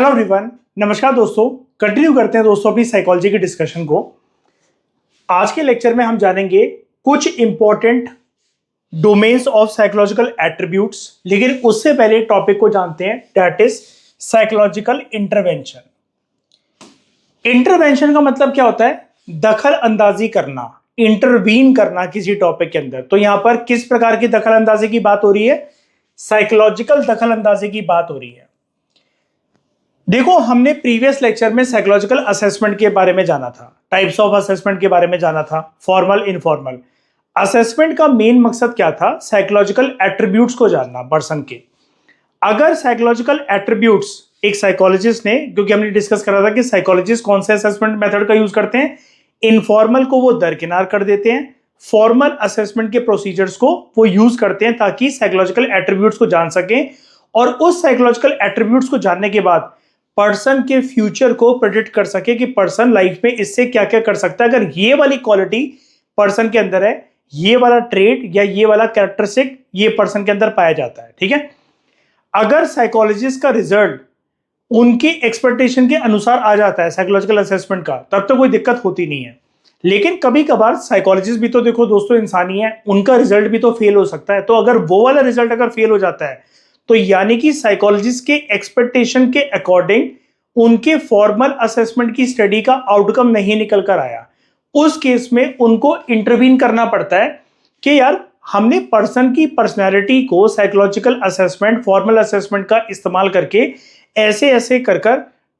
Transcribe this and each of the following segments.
Hello everyone, नमस्कार दोस्तों। Continue करते हैं दोस्तों अपनी साइकोलॉजी की डिस्कशन को। आज के लेक्चर में हम जानेंगे कुछ important domains of psychological attributes, लेकिन उससे पहले टॉपिक को जानते हैं, that is psychological intervention. Intervention का मतलब क्या होता है? दखल अंदाजी करना, इंटरवीन करना किसी टॉपिक के अंदर। तो यहां पर किस प्रकार की दखल अंदाजी की बात हो रही है? साइकोलॉजिकल दखल अंदाजी की बात हो रही है। देखो, हमने प्रीवियस लेक्चर में साइकोलॉजिकल असेसमेंट के बारे में जाना था, टाइप्स ऑफ असेसमेंट के बारे में जाना था, फॉर्मल इनफॉर्मल। असेसमेंट का मेन मकसद क्या था? साइकोलॉजिकल एट्रीब्यूट्स को जानना पर्सन के। अगर साइकोलॉजिकल एट्रीब्यूट्स एक साइकोलॉजिस्ट ने, क्योंकि हमने डिस्कस करा था कि साइकोलॉजिस्ट कौन से असेसमेंट मेथड का यूज करते हैं, इनफॉर्मल को वो दरकिनार कर देते हैं, फॉर्मल असेसमेंट के प्रोसीजर्स को वो यूज करते हैं ताकि साइकोलॉजिकल एट्रीब्यूट्स को जान सकें। और उस साइकोलॉजिकल एट्रीब्यूट्स को जानने के बाद पर्सन के फ्यूचर को प्रेडिक्ट कर सके कि पर्सन लाइफ में इससे क्या क्या कर सकता है। अगर ये वाली क्वालिटी पर्सन के अंदर है, ये वाला ट्रेट या ये वाला कैरेक्टरिस्टिक ये पर्सन के अंदर पाया जाता है, ठीक है। अगर साइकोलॉजिस्ट का रिजल्ट उनकी एक्सपेक्टेशन के अनुसार आ जाता है साइकोलॉजिकल असेसमेंट का, तब तो कोई दिक्कत होती नहीं है। लेकिन कभी कभार साइकोलॉजिस्ट भी तो देखो दोस्तों इंसानी है, उनका रिजल्ट भी तो फेल हो सकता है। तो अगर वो वाला रिजल्ट अगर फेल हो जाता है तो यानी कि साइकोलॉजिस्ट के एक्सपेक्टेशन के अकॉर्डिंग उनके फॉर्मल असेसमेंट की स्टडी का आउटकम नहीं निकल कर आया। उस केस में उनको इंटरवीन करना पड़ता है कि यार हमने पर्सन की पर्सनैलिटी को साइकोलॉजिकल असेसमेंट, फॉर्मल असेसमेंट का इस्तेमाल करके ऐसे ऐसे कर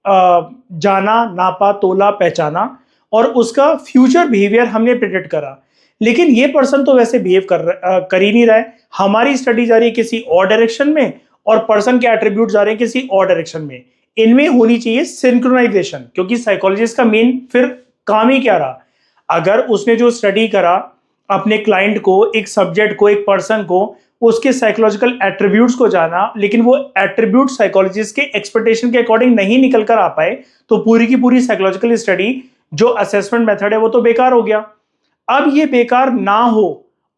जाना, नापा, तोला, पहचाना और उसका फ्यूचर बिहेवियर हमने प्रेडिक्ट करा। लेकिन ये पर्सन तो वैसे बिहेव कर ही नहीं रहा है। हमारी स्टडी जा रही है किसी और डायरेक्शन में और पर्सन के एट्रीब्यूट जा रहे हैं किसी और डायरेक्शन में। इनमें होनी चाहिए सिंक्रोनाइजेशन, क्योंकि साइकोलॉजिस्ट का मेन फिर काम ही क्या रहा? अगर उसने जो स्टडी करा अपने क्लाइंट को, एक सब्जेक्ट को, एक पर्सन को, उसके साइकोलॉजिकल एट्रीब्यूट्स को जाना, लेकिन वो एट्रीब्यूट साइकोलॉजिस्ट के एक्सपेक्टेशन के अकॉर्डिंग नहीं निकल कर आ पाए, तो पूरी की पूरी साइकोलॉजिकल स्टडी जो असेसमेंट मेथड है वो तो बेकार हो गया। अब ये बेकार ना हो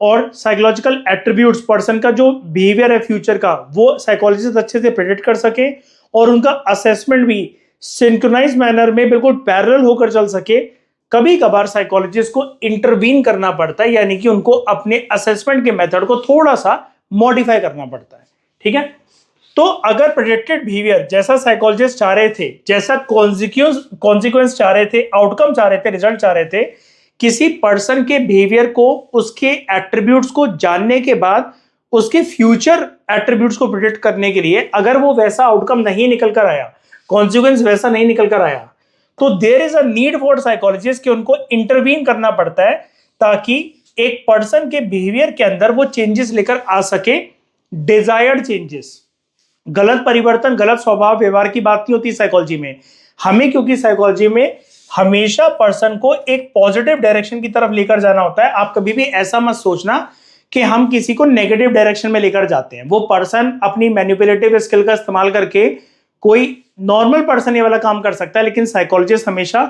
और साइकोलॉजिकल एट्रीब्यूट्स, पर्सन का जो बिहेवियर है फ्यूचर का, वो साइकोलॉजिस्ट अच्छे से प्रेडिक्ट कर सके और उनका असेसमेंट भी सिंक्रोनाइज मैनर में बिल्कुल पैरेलल होकर चल सके। कभी कभार साइकोलॉजिस्ट को इंटरवीन करना पड़ता है, यानी कि उनको अपने असेसमेंट के मेथड को थोड़ा सा मॉडिफाई करना पड़ता है, ठीक है। तो अगर प्रेडिक्टेड बिहेवियर जैसा साइकोलॉजिस्ट चाह रहे थे, जैसा कॉन्सिक्वेंस चाह रहे थे, आउटकम चाह रहे थे, रिजल्ट चाह रहे थे, किसी पर्सन के बिहेवियर को, उसके एट्रीब्यूट्स को जानने के बाद उसके फ्यूचर एट्रीब्यूट्स को प्रेडिक्ट करने के लिए अगर वो वैसा आउटकम नहीं निकल कर आया, कॉन्सिक्वेंस वैसा नहीं निकल कर आया, तो there is a need for psychologist कि उनको इंटरवीन करना पड़ता है ताकि एक पर्सन के बिहेवियर के अंदर वो चेंजेस लेकर आ सके, डिजायर्ड चेंजेस। गलत परिवर्तन, गलत स्वभाव व्यवहार की बात नहीं होती साइकोलॉजी में हमें, क्योंकि साइकोलॉजी में हमेशा पर्सन को एक पॉजिटिव डायरेक्शन की तरफ लेकर जाना होता है। आप कभी भी ऐसा मत सोचना कि हम किसी को नेगेटिव डायरेक्शन में लेकर जाते हैं। वो पर्सन अपनी मैनिपुलेटिव स्किल का इस्तेमाल करके, कोई नॉर्मल पर्सन ये वाला काम कर सकता है, लेकिन साइकोलॉजिस्ट हमेशा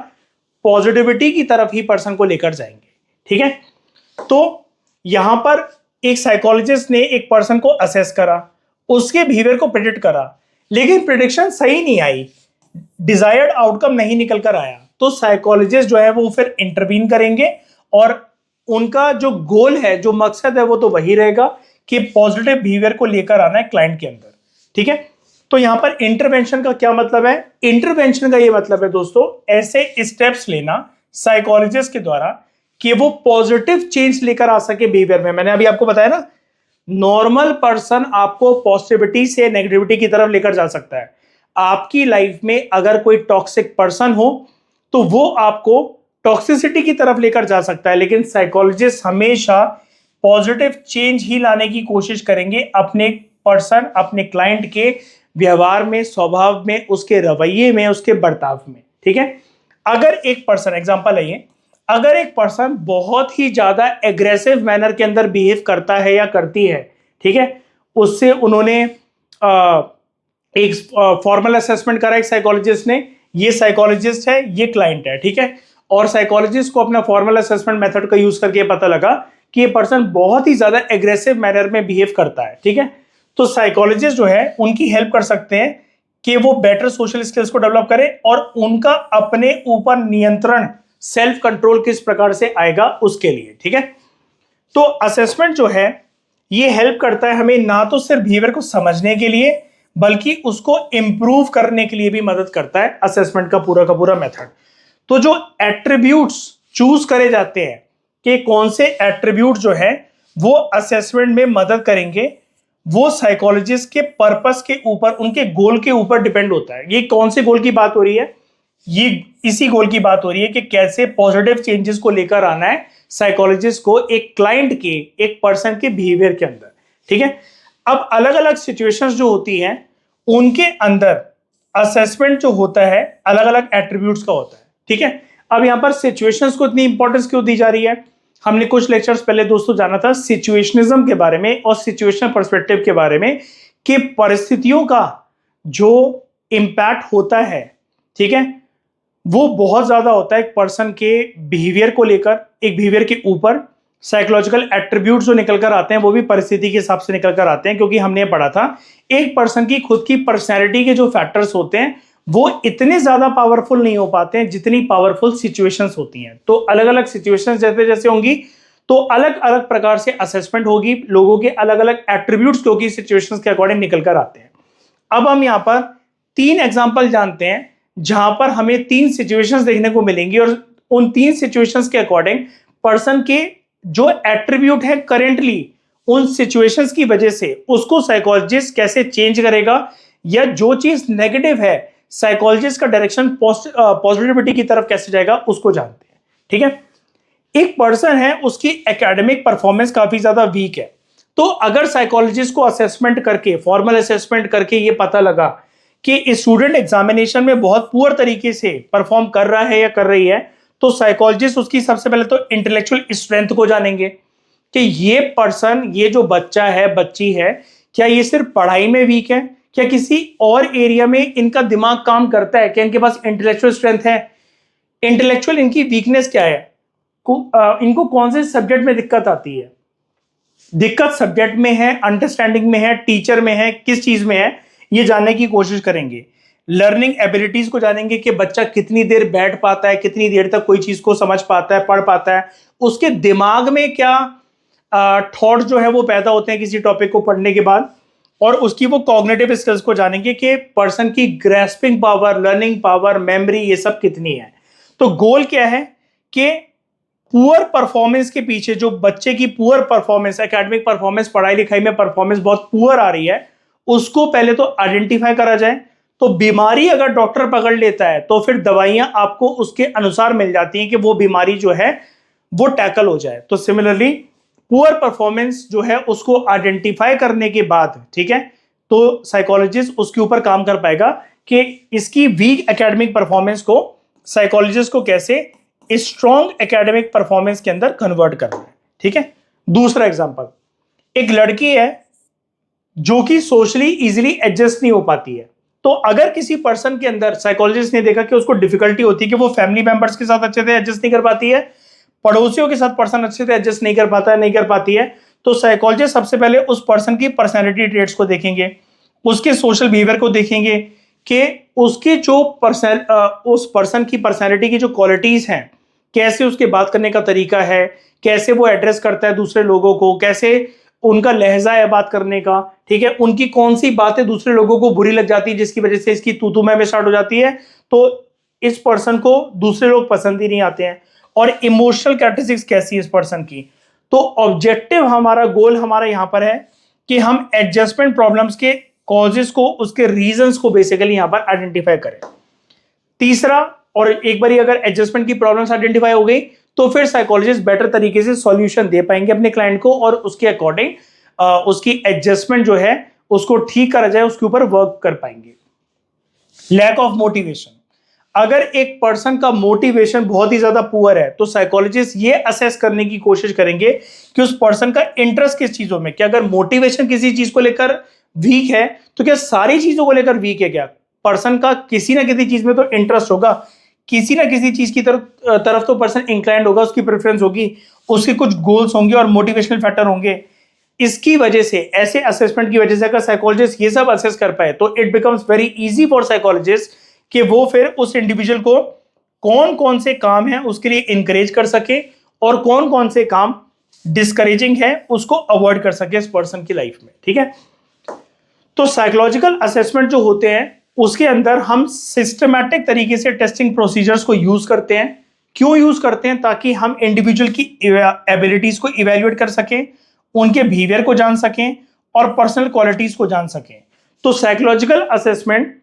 पॉजिटिविटी की तरफ ही पर्सन को लेकर जाएंगे, ठीक है। तो यहां पर एक साइकोलॉजिस्ट ने एक पर्सन को असेस करा, उसके बिहेवियर को प्रेडिक्ट करा, लेकिन प्रेडिक्शन सही नहीं आई, डिजायर्ड आउटकम नहीं निकल कर आया, तो साइकोलॉजिस्ट जो है वो फिर इंटरवीन करेंगे और उनका जो गोल है, जो मकसद है, वो तो वही रहेगा कि पॉजिटिव बिहेवियर को लेकर आना है क्लाइंट के अंदर, ठीक है। तो यहां पर इंटरवेंशन का क्या मतलब है? इंटरवेंशन का ये मतलब है दोस्तों, ऐसे स्टेप्स लेना साइकोलॉजिस्ट के द्वारा कि वो पॉजिटिव चेंज लेकर आ सके बिहेवियर में। मैंने अभी आपको बताया ना, नॉर्मल पर्सन आपको पॉजिटिविटी से नेगेटिविटी की तरफ लेकर जा सकता है। आपकी लाइफ में अगर कोई टॉक्सिक पर्सन हो तो वो आपको टॉक्सिसिटी की तरफ लेकर जा सकता है, लेकिन साइकोलॉजिस्ट हमेशा पॉजिटिव चेंज ही लाने की कोशिश करेंगे अपने पर्सन, अपने क्लाइंट के व्यवहार में, स्वभाव में, उसके रवैये में, उसके बर्ताव में, ठीक है। अगर एक पर्सन, एग्जांपल है, अगर एक पर्सन बहुत ही ज्यादा एग्रेसिव मैनर के अंदर बिहेव करता है या करती है, ठीक है, उससे उन्होंने एक फॉर्मल असेसमेंट करा एक साइकोलॉजिस्ट ने, ये साइकोलॉजिस्ट है, ये क्लाइंट है, ठीक है, और साइकोलॉजिस्ट को अपना फॉर्मल असेसमेंट मेथड का यूज करके पता लगा कि ये पर्सन बहुत ही ज्यादा एग्रेसिव मैनर में बिहेव करता है, ठीक है। तो साइकोलॉजिस्ट जो है उनकी हेल्प कर सकते हैं कि वो बेटर सोशल स्किल्स को डेवलप करें और उनका अपने ऊपर नियंत्रण, सेल्फ कंट्रोल किस प्रकार से आएगा उसके लिए। ठीक है, तो असेसमेंट जो है ये हेल्प करता है हमें ना तो सिर्फ बिहेवियर को समझने के लिए बल्कि उसको इंप्रूव करने के लिए भी मदद करता है असेसमेंट का पूरा मेथड। तो जो एट्रीब्यूट्स चूज करे जाते हैं कि कौन से एट्रीब्यूट जो है वो असेसमेंट में मदद करेंगे, वो साइकोलॉजिस्ट के पर्पस के ऊपर, उनके गोल के ऊपर डिपेंड होता है। ये कौन से गोल की बात हो रही है? ये इसी गोल की बात हो रही है कि कैसे पॉजिटिव चेंजेस को लेकर आना है साइकोलॉजिस्ट को एक क्लाइंट के, एक पर्सन के बिहेवियर के अंदर। ठीक है, अब अलग अलग सिचुएशंस जो होती हैं उनके अंदर असेसमेंट जो होता है अलग अलग एट्रीब्यूट्स का होता है। ठीक है, अब यहां पर सिचुएशंस को इतनी इंपॉर्टेंस क्यों दी जा रही है? हमने कुछ लेक्चर्स पहले दोस्तों जाना था सिचुएशनिज्म के बारे में और सिचुएशनल पर्सपेक्टिव के बारे में कि परिस्थितियों का जो इंपैक्ट होता है, ठीक है, वो बहुत ज्यादा होता है एक पर्सन के बिहेवियर को लेकर, एक बिहेवियर के ऊपर। साइकोलॉजिकल एट्रीब्यूट जो निकल कर आते हैं वो भी परिस्थिति के हिसाब से निकल कर आते हैं, क्योंकि हमने पढ़ा था एक पर्सन की खुद की पर्सनैलिटी के जो फैक्टर्स होते हैं वो इतने ज्यादा पावरफुल नहीं हो पाते हैं जितनी पावरफुल सिचुएशंस होती हैं। तो अलग अलग सिचुएशंस जैसे जैसे होंगी तो अलग अलग प्रकार से असेसमेंट होगी, लोगों के अलग अलग एट्रीब्यूट्स क्योंकि सिचुएशंस के अकॉर्डिंग निकल कर आते हैं। अब हम यहाँ पर 3 एग्जाम्पल जानते हैं जहां पर हमें 3 सिचुएशंस देखने को मिलेंगी और उन 3 सिचुएशंस के अकॉर्डिंग पर्सन के जो एट्रीब्यूट है करेंटली उन सिचुएशंस की वजह से उसको साइकोलॉजिस्ट कैसे चेंज करेगा, या जो चीज नेगेटिव है साइकोलॉजिस्ट का डायरेक्शन पॉजिटिविटी की तरफ कैसे जाएगा उसको जानते हैं। ठीक है, एक पर्सन है उसकी एकेडमिक परफॉर्मेंस काफी ज्यादा वीक है, तो अगर साइकोलॉजिस्ट को असेसमेंट करके, फॉर्मल असेसमेंट करके ये पता लगा कि स्टूडेंट एग्जामिनेशन में बहुत पुअर तरीके से परफॉर्म कर रहा है या कर रही है, तो साइकोलॉजिस्ट उसकी सबसे पहले तो इंटेलेक्चुअल स्ट्रेंथ को जानेंगे कि ये पर्सन, ये जो बच्चा है, बच्ची है, क्या ये सिर्फ पढ़ाई में वीक है, क्या किसी और एरिया में इनका दिमाग काम करता है, क्या इनके पास इंटेलेक्चुअल स्ट्रेंथ है, इंटेलेक्चुअल इनकी वीकनेस क्या है, इनको कौन से सब्जेक्ट में दिक्कत आती है, दिक्कत सब्जेक्ट में है, अंडरस्टैंडिंग में है, टीचर में है, किस चीज में है, ये जानने की कोशिश करेंगे। लर्निंग एबिलिटीज को जानेंगे कि बच्चा कितनी देर बैठ पाता है, कितनी देर तक कोई चीज को समझ पाता है, पढ़ पाता है, उसके दिमाग में क्या थॉट जो है वो पैदा होते हैं किसी टॉपिक को पढ़ने के बाद, और उसकी वो कॉग्निटिव स्किल्स को जानेंगे कि पर्सन की grasping power, learning power, memory, ये सब कितनी है। तो गोल क्या है कि पुअर परफॉर्मेंस के पीछे, जो बच्चे की पुअर परफॉर्मेंस, एकेडमिक परफॉर्मेंस, पढ़ाई लिखाई में परफॉर्मेंस बहुत पुअर आ रही है, उसको पहले तो आइडेंटिफाई करा जाए। तो बीमारी अगर डॉक्टर पकड़ लेता है तो फिर दवाइयां आपको उसके अनुसार मिल जाती हैं कि वो बीमारी जो है वो टैकल हो जाए। तो सिमिलरली पुअर परफॉर्मेंस जो है उसको आइडेंटिफाई करने के बाद, ठीक है, तो साइकोलॉजिस्ट उसके ऊपर काम कर पाएगा कि इसकी वीक एकेडमिक परफॉर्मेंस को साइकोलॉजिस्ट को कैसे स्ट्रॉन्ग एकेडमिक परफॉर्मेंस के अंदर कन्वर्ट करना है। ठीक है, दूसरा एग्जांपल, एक लड़की है जो कि सोशली इजीली एडजस्ट नहीं हो पाती है। तो अगर किसी पर्सन के अंदर साइकोलॉजिस्ट ने देखा कि उसको डिफिकल्टी होती है कि वो फैमिली मेंबर्स के साथ अच्छे से एडजस्ट नहीं कर पाती है, पड़ोसियों के साथ पर्सन अच्छे से एडजस्ट नहीं कर पाता है, नहीं कर पाती है, तो साइकोलॉजिस्ट सबसे पहले उस पर्सन की पर्सनैलिटी ट्रेट्स को देखेंगे, उसके सोशल बिहेवियर को देखेंगे कि उसकी जो उस पर्सन की पर्सनैलिटी की जो क्वालिटीज हैं, कैसे उसके बात करने का तरीका है, कैसे वो एड्रेस करता है दूसरे लोगों को, कैसे उनका लहजा है बात करने का, ठीक है, उनकी कौन सी बातें दूसरे लोगों को बुरी लग जाती है जिसकी वजह से इसकी तू मैं स्टार्ट हो जाती है, तो इस पर्सन को दूसरे लोग पसंद ही नहीं आते हैं। और इमोशनल कैरेक्टरिस्टिक्स कैसी है इस पर्सन की। तो ऑब्जेक्टिव हमारा, गोल हमारा यहां पर है कि हम एडजस्टमेंट प्रॉब्लम्स के कॉजेस को, उसके रीजंस को बेसिकली यहां पर आइडेंटिफाई करें। तीसरा, और एक बार अगर एडजस्टमेंट की प्रॉब्लम्स आइडेंटिफाई हो गई तो फिर साइकोलॉजिस्ट बेटर तरीके से सॉल्यूशन दे पाएंगे अपने क्लाइंट को, और उसके अकॉर्डिंग उसकी एडजस्टमेंट जो है उसको ठीक करा जाए, उसके ऊपर वर्क कर पाएंगे। लैक ऑफ मोटिवेशन, अगर एक पर्सन का मोटिवेशन बहुत ही ज्यादा पुअर है तो साइकोलॉजिस्ट ये असेस करने की कोशिश करेंगे कि उस पर्सन का इंटरेस्ट किस चीजों में, क्या अगर मोटिवेशन किसी चीज को लेकर वीक है तो क्या सारी चीजों को लेकर वीक है, क्या पर्सन का किसी ना किसी चीज में तो इंटरेस्ट होगा, किसी ना किसी चीज की तरफ तो पर्सन इंक्लाइंड होगा, उसकी प्रेफरेंस होगी, उसके कुछ गोल्स होंगे और मोटिवेशनल फैक्टर होंगे। इसकी वजह से, ऐसे असेसमेंट की वजह से अगर साइकोलॉजिस्ट ये सब असेस कर पाए तो it becomes very easy for psychologist कि वो फिर उस इंडिविजुअल को कौन कौन से काम है उसके लिए इंकरेज कर सके और कौन कौन से काम डिस्करेजिंग है उसको अवॉइड कर सके इस पर्सन की लाइफ में। ठीक है, तो साइकोलॉजिकल असेसमेंट जो होते हैं उसके अंदर हम सिस्टमैटिक तरीके से टेस्टिंग प्रोसीजर्स को यूज करते हैं। क्यों यूज करते हैं? ताकि हम इंडिविजुअल की एबिलिटीज को इवेल्युएट कर सकें, उनके बिहेवियर को जान सकें और पर्सनल क्वालिटीज को जान सकें। तो साइकोलॉजिकल असेसमेंट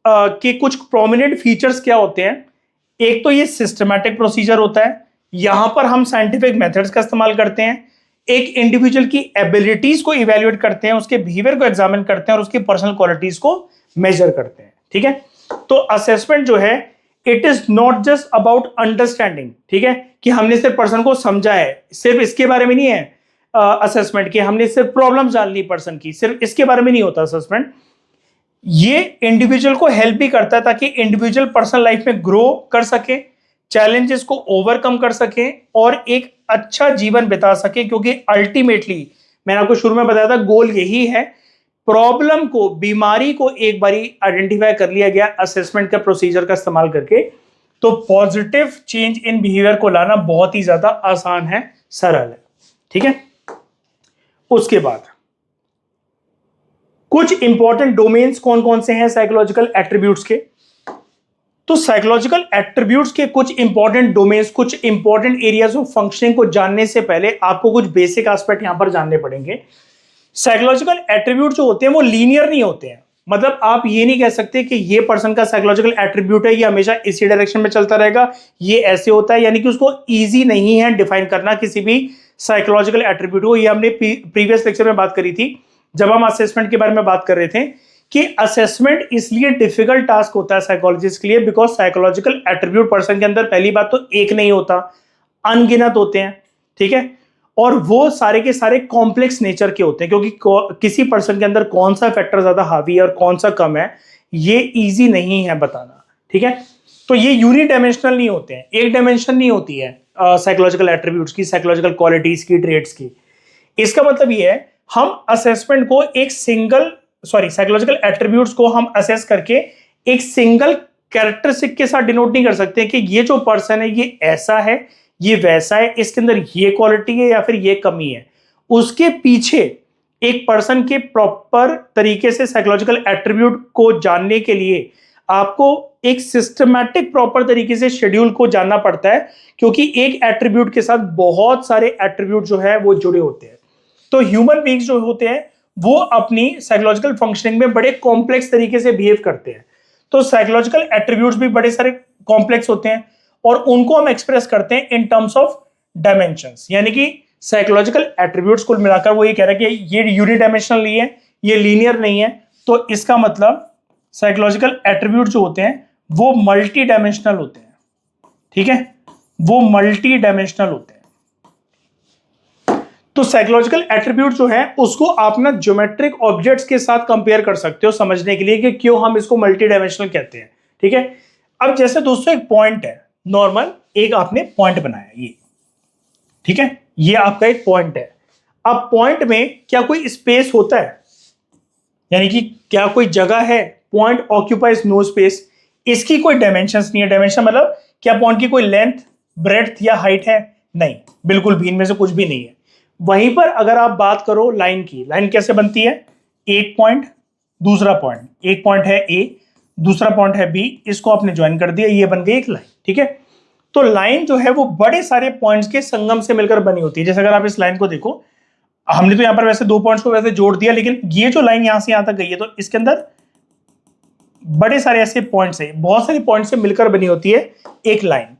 के कुछ प्रोमिनेंट फीचर्स क्या होते हैं? एक तो ये सिस्टमैटिक प्रोसीजर होता है, यहां पर हम साइंटिफिक मेथड्स का इस्तेमाल करते हैं, एक इंडिविजुअल की एबिलिटीज को इवेल्युएट करते हैं, उसके बिहेवियर को एग्जामिन करते हैं और उसकी पर्सनल क्वालिटीज को मेजर करते हैं। ठीक है, तो असेसमेंट जो है it is not just about understanding. ठीक है, कि हमने सिर्फ पर्सन को समझा है, सिर्फ इसके बारे में नहीं है असेसमेंट कि हमने सिर्फ प्रॉब्लम जान ली पर्सन की, सिर्फ इसके बारे में नहीं होता असेसमेंट। ये इंडिविजुअल को हेल्प भी करता है ताकि इंडिविजुअल पर्सनल लाइफ में ग्रो कर सके, चैलेंजेस को ओवरकम कर सके और एक अच्छा जीवन बिता सके। क्योंकि अल्टीमेटली मैंने आपको शुरू में बताया था गोल यही है, प्रॉब्लम को, बीमारी को एक बारी आइडेंटिफाई कर लिया गया असेसमेंट का प्रोसीजर का इस्तेमाल करके, तो पॉजिटिव चेंज इन बिहेवियर को लाना बहुत ही ज्यादा आसान है, सरल है। ठीक है, उसके बाद कुछ इंपॉर्टेंट डोमेन्स कौन कौन से हैं साइकोलॉजिकल एट्रीब्यूट्स के? तो साइकोलॉजिकल एट्रीब्यूट्स के कुछ इंपॉर्टेंट डोमेन्स, कुछ इंपॉर्टेंट एरियाज ऑफ फंक्शनिंग को जानने से पहले आपको कुछ बेसिक एस्पेक्ट यहां पर जानने पड़ेंगे। साइकोलॉजिकल एट्रीब्यूट जो होते हैं वो लीनियर नहीं होते हैं। मतलब आप ये नहीं कह सकते कि ये पर्सन का साइकोलॉजिकल एट्रीब्यूट है, ये हमेशा इसी डायरेक्शन में चलता रहेगा, ये ऐसे होता है, यानी कि उसको इजी नहीं है डिफाइन करना किसी भी साइकोलॉजिकल एट्रीब्यूट को। ये हमने प्रीवियस लेक्चर में बात करी थी जब हम असेसमेंट के बारे में बात कर रहे थे कि असेसमेंट इसलिए डिफिकल्ट टास्क होता है साइकोलॉजिस्ट के लिए बिकॉज साइकोलॉजिकल एट्रीब्यूट पर्सन के अंदर पहली बात तो एक नहीं होता, अनगिनत होते हैं। ठीक है, और वो सारे के सारे कॉम्प्लेक्स नेचर के होते हैं क्योंकि किसी पर्सन के अंदर कौन सा फैक्टर ज्यादा हावी है और कौन सा कम है ये इजी नहीं है बताना। ठीक है, तो ये यूनिडायमेंशनल नहीं होते हैं, एक डायमेंशन नहीं होती है साइकोलॉजिकल एट्रीब्यूट्स की, साइकोलॉजिकल क्वालिटीज की, ट्रेट्स की। इसका मतलब ये है हम असेसमेंट को एक सिंगल साइकोलॉजिकल एट्रीब्यूट्स को हम असेस करके एक सिंगल कैरेक्टरिस्टिक के साथ डिनोट नहीं कर सकते कि ये जो पर्सन है ये ऐसा है, ये वैसा है, इसके अंदर ये क्वालिटी है या फिर ये कमी है। उसके पीछे एक पर्सन के प्रॉपर तरीके से साइकोलॉजिकल एट्रीब्यूट को जानने के लिए आपको एक सिस्टमैटिक प्रॉपर तरीके से शेड्यूल को जानना पड़ता है क्योंकि एक एट्रीब्यूट के साथ बहुत सारे एट्रीब्यूट जो है वो जुड़े होते हैं। तो ह्यूमन बीइंग्स जो होते हैं वो अपनी साइकोलॉजिकल फंक्शनिंग में बड़े कॉम्प्लेक्स तरीके से बिहेव करते हैं। तो साइकोलॉजिकल एट्रीब्यूट्स भी बड़े सारे कॉम्प्लेक्स होते हैं और उनको हम एक्सप्रेस करते हैं इन टर्म्स ऑफ डायमेंशंस। यानी कि साइकोलॉजिकल एट्रीब्यूट्स कुल मिलाकर वो ये कह रहा है कि ये यूनिडायमेंशनल नहीं है, ये लीनियर नहीं है। तो इसका मतलब साइकोलॉजिकल एट्रीब्यूट जो होते हैं वो मल्टी डायमेंशनल होते हैं। ठीक है, वो मल्टी डायमेंशनल होते हैं। तो साइकोलॉजिकल एट्रीब्यूट जो है उसको आप ना ज्योमेट्रिक ऑब्जेक्ट्स के साथ कंपेयर कर सकते हो समझने के लिए कि क्यों हम इसको मल्टी डायमेंशनल कहते हैं। ठीक है, अब जैसे दोस्तों एक पॉइंट है, नॉर्मल एक आपने पॉइंट बनाया ये, ठीक है, ये आपका एक पॉइंट है। अब पॉइंट में क्या कोई स्पेस होता है? यानी कि क्या कोई जगह है? पॉइंट ऑक्यूपाइज नो स्पेस, इसकी कोई डायमेंशंस नहीं है। डायमेंशन मतलब क्या पॉइंट की कोई लेंथ, ब्रेड्थ या हाइट है? नहीं, बिल्कुल भी इनमें से कुछ भी नहीं है। वहीं पर अगर आप बात करो लाइन की, लाइन कैसे बनती है? एक पॉइंट, दूसरा पॉइंट, एक पॉइंट है ए, दूसरा पॉइंट है बी, इसको आपने ज्वाइन कर दिया, ये बन गई एक लाइन। ठीक है, तो लाइन जो है वो बड़े सारे पॉइंट्स के संगम से मिलकर बनी होती है। जैसे अगर आप इस लाइन को देखो, हमने तो यहां पर वैसे दो पॉइंट्स को वैसे जोड़ दिया, लेकिन ये जो लाइन यहां से यहां तक गई है तो इसके अंदर बड़े सारे ऐसे पॉइंट्स है, बहुत सारे पॉइंट से मिलकर बनी होती है एक लाइन।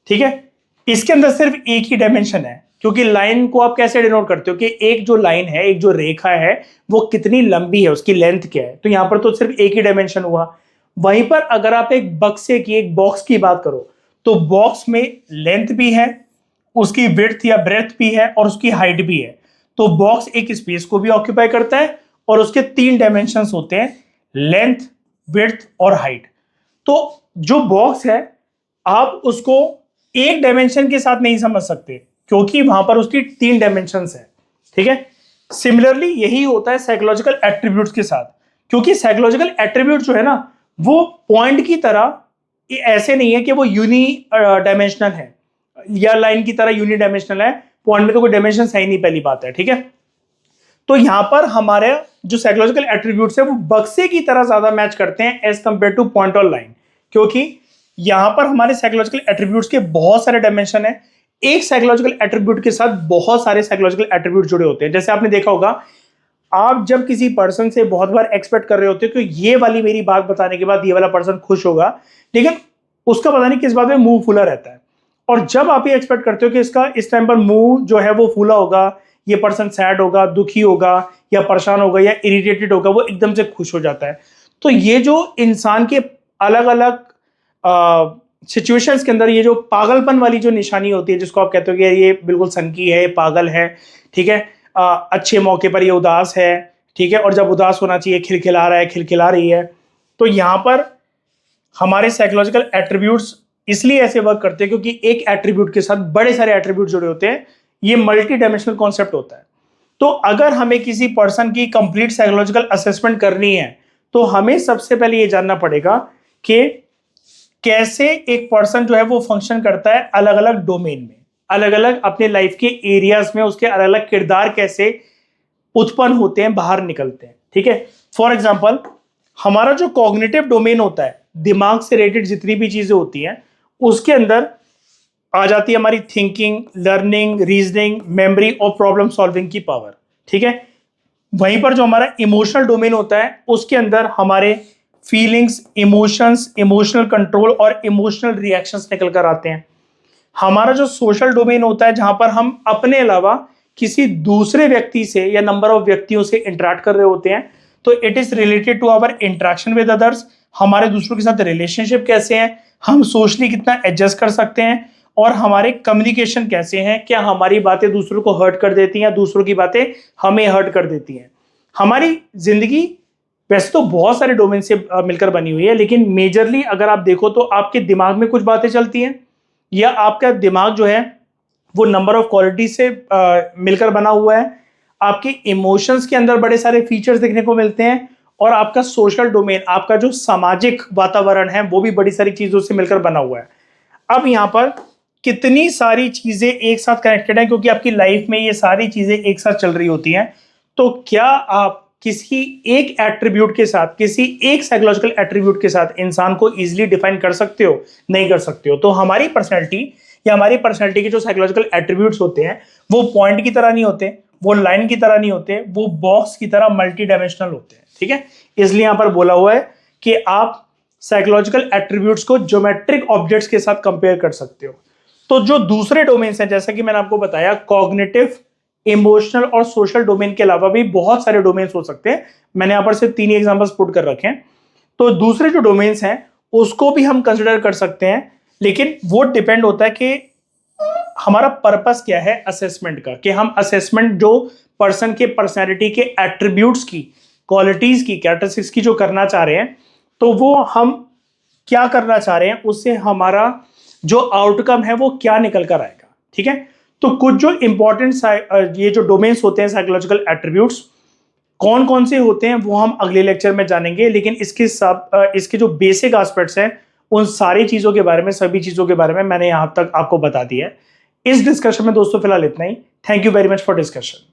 ठीक है, इसके अंदर सिर्फ एक ही डायमेंशन है क्योंकि लाइन को आप कैसे डिनोट करते हो कि एक जो लाइन है, एक जो रेखा है वो कितनी लंबी है, उसकी लेंथ क्या है। तो यहां पर तो सिर्फ एक ही डायमेंशन हुआ। वहीं पर अगर आप एक बक्से की, एक बॉक्स की बात करो तो बॉक्स में लेंथ भी है, उसकी विड्थ या ब्रेड्थ भी है और उसकी हाइट भी है। तो बॉक्स एक स्पेस को भी ऑक्यूपाई करता है और उसके तीन डायमेंशंस होते हैं, लेंथ, विड्थ और हाइट। तो जो बॉक्स है आप उसको एक डायमेंशन के साथ नहीं समझ सकते क्योंकि वहां पर उसकी तीन डायमेंशंस है। ठीक है, सिमिलरली यही होता है साइकोलॉजिकल एट्रीब्यूट्स के साथ, क्योंकि साइकोलॉजिकल एट्रीब्यूट जो है ना वो पॉइंट की तरह ऐसे नहीं है कि वो यूनी डायमेंशनल है या लाइन की तरह यूनी डायमेंशनल है। पॉइंट में तो कोई डायमेंशन है ही नहीं, पहली बात है, ठीक है। तो यहां पर हमारे जो साइकोलॉजिकल एट्रीब्यूट्स है वो बक्से की तरह ज्यादा मैच करते हैं एज कंपेयर टू पॉइंट और लाइन, क्योंकि यहां पर हमारे साइकोलॉजिकल एट्रीब्यूट्स के बहुत सारे डायमेंशन है। एक साइकोलॉजिकल एट्रीब्यूट के साथ बहुत सारे साइकोलॉजिकल एट्रीब्यूट जुड़े होते हैं। जैसे आपने देखा होगा, आप जब किसी पर्सन से बहुत बार एक्सपेक्ट कर रहे होते हो कि ये वाली मेरी बात बताने के बाद ये वाला पर्सन खुश होगा, लेकिन उसका पता नहीं किस बात में मुंह फूला रहता है। और जब आप ये एक्सपेक्ट करते हो कि इसका इस टाइम पर मुंह जो है वो फूला होगा, ये पर्सन सैड होगा, दुखी होगा या परेशान होगा या इरिटेटेड होगा, वो एकदम से खुश हो जाता है। तो ये जो इंसान के अलग अलग सिचुएशंस के अंदर ये जो पागलपन वाली जो निशानी होती है, जिसको आप कहते हो कि ये बिल्कुल सनकी है, पागल है, ठीक है, अच्छे मौके पर ये उदास है, ठीक है, और जब उदास होना चाहिए खिलखिला रहा है, खिलखिला रही है। तो यहां पर हमारे साइकोलॉजिकल एट्रीब्यूट्स इसलिए ऐसे वर्क करते हैं क्योंकि एक एट्रीब्यूट के साथ बड़े सारे एट्रीब्यूट जुड़े होते हैं। ये मल्टी डायमेंशनल कॉन्सेप्ट होता है। तो अगर हमें किसी पर्सन की कंप्लीट साइकोलॉजिकल असेसमेंट करनी है तो हमें सबसे पहले ये जानना पड़ेगा कि कैसे एक पर्सन जो है वो फंक्शन करता है अलग अलग डोमेन में, अलग अलग अपने लाइफ के एरियाज में, उसके अलग अलग किरदार कैसे उत्पन्न होते हैं, बाहर निकलते हैं, ठीक है। फॉर एग्जाम्पल, हमारा जो कॉग्निटिव डोमेन होता है, दिमाग से रिलेटेड जितनी भी चीजें होती हैं उसके अंदर आ जाती है हमारी थिंकिंग, लर्निंग, रीजनिंग, मेमोरी और प्रॉब्लम सॉल्विंग की पावर, ठीक है। वहीं पर जो हमारा इमोशनल डोमेन होता है उसके अंदर हमारे फीलिंग्स, इमोशंस, इमोशनल कंट्रोल और इमोशनल रिएक्शंस निकल कर आते हैं। हमारा जो सोशल डोमेन होता है, जहां पर हम अपने अलावा किसी दूसरे व्यक्ति से या नंबर ऑफ व्यक्तियों से इंटरेक्ट कर रहे होते हैं, तो it is related to our interaction with others. हमारे दूसरों के साथ रिलेशनशिप कैसे हैं, हम सोशली कितना एडजस्ट कर सकते हैं, और हमारे कम्युनिकेशन कैसे हैं, क्या हमारी बातें दूसरों को हर्ट कर देती हैं, दूसरों की बातें हमें हर्ट कर देती हैं। हमारी जिंदगी वैसे तो बहुत सारे डोमेन से मिलकर बनी हुई है, लेकिन मेजरली अगर आप देखो तो आपके दिमाग में कुछ बातें चलती हैं, या आपका दिमाग जो है वो नंबर ऑफ क्वालिटी से मिलकर बना हुआ है। आपके इमोशंस के अंदर बड़े सारे फीचर्स देखने को मिलते हैं, और आपका सोशल डोमेन, आपका जो सामाजिक वातावरण है, वो भी बड़ी सारी चीजों से मिलकर बना हुआ है। अब यहाँ पर कितनी सारी चीजें एक साथ कनेक्टेड हैं, क्योंकि आपकी लाइफ में ये सारी चीजें एक साथ चल रही होती हैं। तो क्या आप किसी एक एट्रीब्यूट के साथ, किसी एक साइकोलॉजिकल एट्रीब्यूट के साथ इंसान को इजीली डिफाइन कर सकते हो? नहीं कर सकते हो। तो हमारी पर्सनैलिटी या हमारी पर्सनैलिटी के जो साइकोलॉजिकल एट्रीब्यूट्स होते हैं वो पॉइंट की तरह नहीं होते, वो लाइन की तरह नहीं होते, वो बॉक्स की तरह मल्टी डायमेंशनल होते हैं, ठीक है। इसलिए यहां पर बोला हुआ है कि आप साइकोलॉजिकल एट्रीब्यूट्स को ज्योमेट्रिक ऑब्जेक्ट्स के साथ कंपेयर कर सकते हो। तो जो दूसरे डोमेन्स हैं, जैसा कि मैंने आपको बताया, कॉग्निटिव, इमोशनल और सोशल डोमेन के अलावा भी बहुत सारे डोमेन्स हो सकते हैं। मैंने यहां पर सिर्फ 3 ही एग्जांपल्स पुट कर रखे हैं। तो दूसरे जो डोमेन्स हैं उसको भी हम कंसिडर कर सकते हैं, लेकिन वो डिपेंड होता है कि हमारा पर्पस क्या है असेसमेंट का, कि हम असेसमेंट जो पर्सन के पर्सनैलिटी के एट्रीब्यूट्स की, क्वालिटीज की, कैरेक्टरिस्टिक्स की जो करना चाह रहे हैं, तो वो हम क्या करना चाह रहे हैं, उससे हमारा जो आउटकम है वो क्या निकल कर आएगा, ठीक है। तो कुछ जो इंपॉर्टेंट ये जो डोमेन्स होते हैं साइकोलॉजिकल एट्रीब्यूट्स, कौन कौन से होते हैं वो हम अगले लेक्चर में जानेंगे, लेकिन इसके जो बेसिक एस्पेक्ट्स हैं उन सारी चीजों के बारे में, सभी चीजों के बारे में मैंने यहां तक आपको बता दिया है। इस डिस्कशन में दोस्तों फिलहाल इतना ही। Thank you very much for discussion.